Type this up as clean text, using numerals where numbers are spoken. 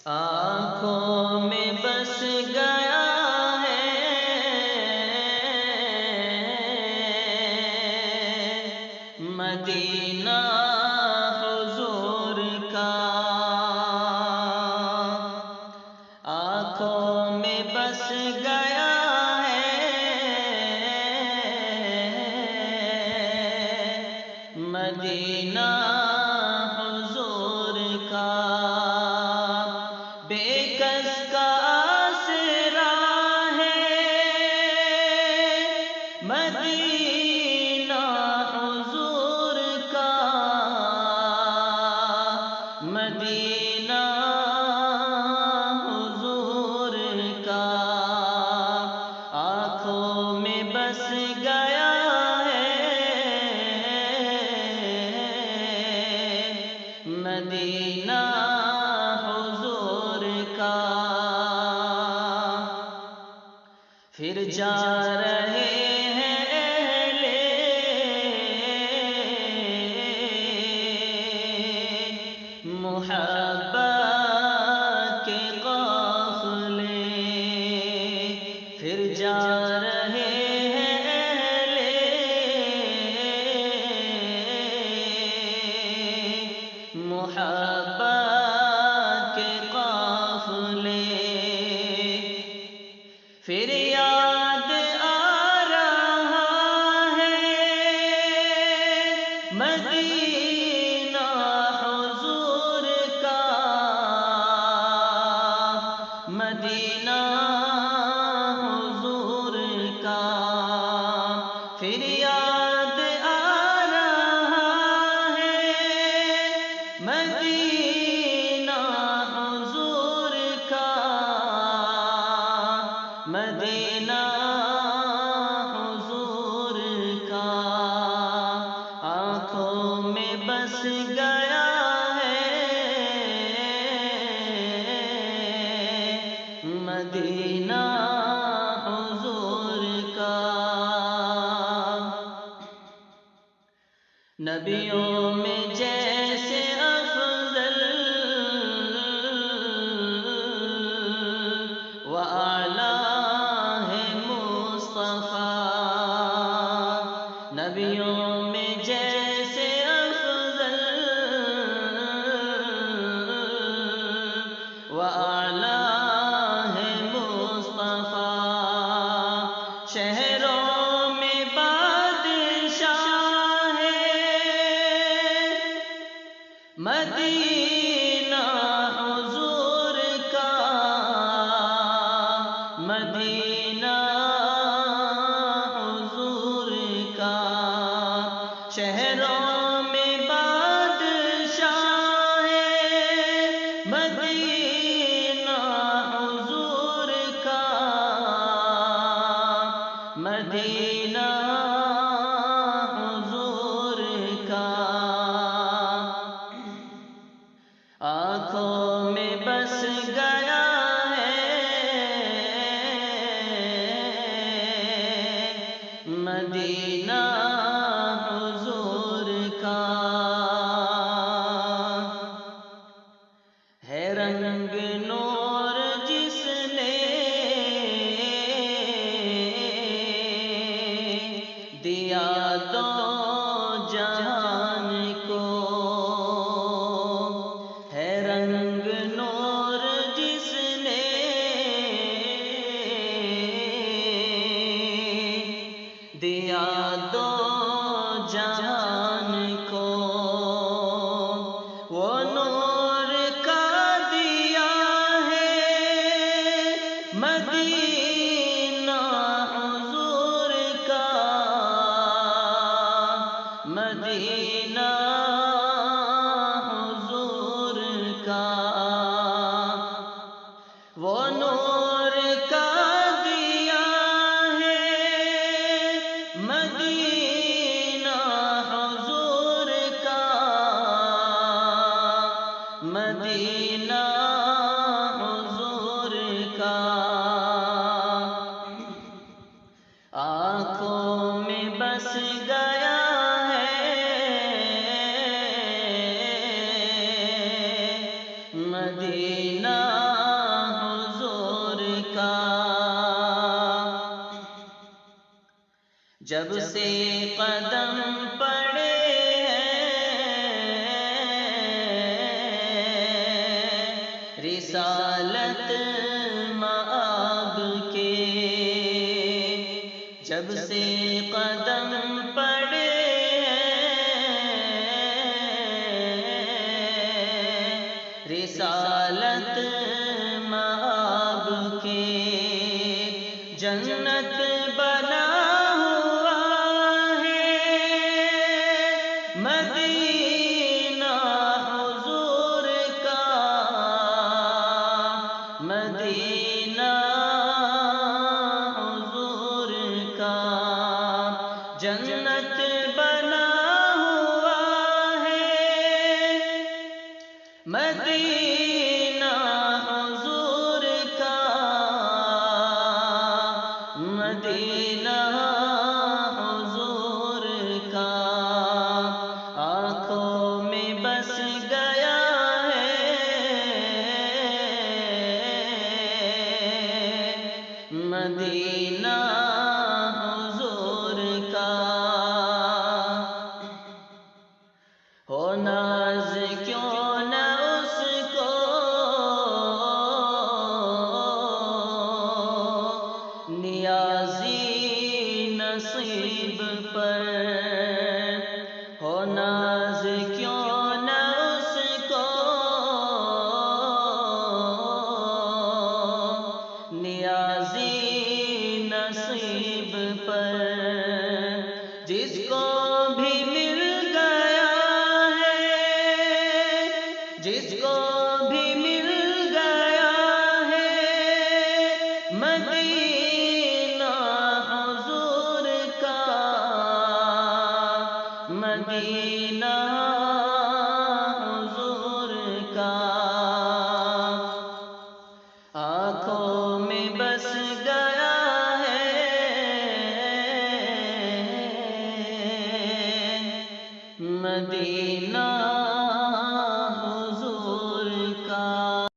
آنکھوں میں بس گیا ہے مدینہ حضور کا، آنکھوں میں بس گیا ہے مدینہ حضور کا، بے کس کا آسرا ہے مدینہ حضور کا، مدینہ حضور کا، آنکھوں میں بس گیا ہے مدینہ حضور کا، پھر جا رہے ہیں اہل محبت کے قافلے، پھر جا رہے ہیں اہل محبت کے قافلے، پھر یاد آ رہا ہے مدینہ حضور کا، مدینہ حضور کا، پھر یاد آ رہا ہے مدینہ حضور کا، مدینہ حضور کا، آنکھوں میں بس گیا ہے مدینہ حضور کا، نبیوں میں جیسے افضل و اعلیٰ ہے مصطفیٰ، نبیوں میں جیسے افضل و اعلیٰ ہے مصطفیٰ، شہروں میں بادشاہ مدینہ حضور کا، مدینہ حضور کا، شہروں میں بادشاہ مدینہ حضور کا، مدینہ حضور کا، آنکھوں میں بس گیا ہے مدینہ حضور کا، ہے رنگ نور جس نے دیا دو جہان کو، رنگ نور جس نے دیا دو جہان کو، وہ نور کا دیا ہے مدینہ حضور کا جب سے قدم پڑے رسالت مآب کے، جب سے قدم پڑے رسالت مآب کے، جنت بنا ہوا ہے مدینہ حضور کا، مدینہ حضور کا، جنت بنا ہوا ہے مدینہ حضور کا، مدینہ حضور کا، آنکھوں میں بس گیا ہے مدینہ حضور کا، ہو ناز کیوں نہ اس کو نیازی نصیب پر، ہو ناز کیوں نہ اس کو نیازی نصیب پر، جس کو بھی مل گیا ہے، جس کو بھی مل گیا ہے مدینہ حضور کا، مدینہ حضور کا، آنکھوں میں بس گیا ہے مدینہ